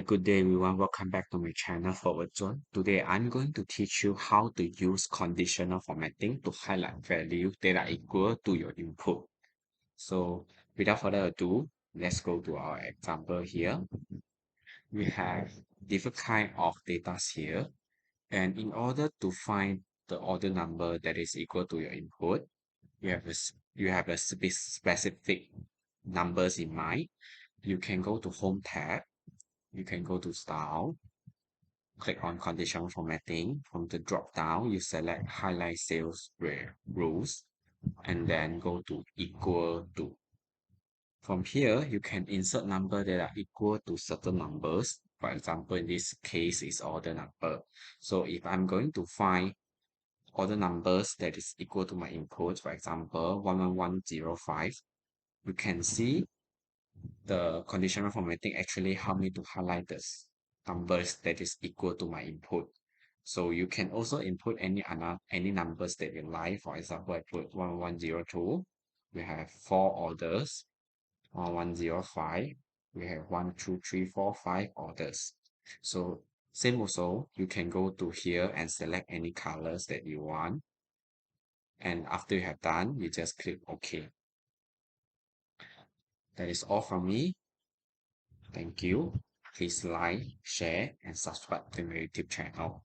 good day everyone. Welcome back to my channel Forward Zone. Today I'm going to teach you how to use conditional formatting to highlight values that are equal to your input. So without further ado, let's go to our example here. We have different kind of data here, and in order to find the order number that is equal to your input, you have a specific numbers in mind. You can go to Home tab. You can go to Style, click on conditional formatting. From the drop down, you select highlight sales rules and then go to equal to. From here, you can insert number that are equal to certain numbers. For example, in this case is order number. So if I'm going to find order numbers that is equal to my input, for example, 11105, you can see the conditional formatting actually help me to highlight the numbers that is equal to my input. So you can also input any numbers that you like. For example, I put 1102. We have four orders. 1105. We have 1, 2, 3, 4, 5 orders. So same also, you can go to here and select any colors that you want. And after you have done, you just click OK. That is all from me. Thank you. Please like, share, and subscribe to my YouTube channel.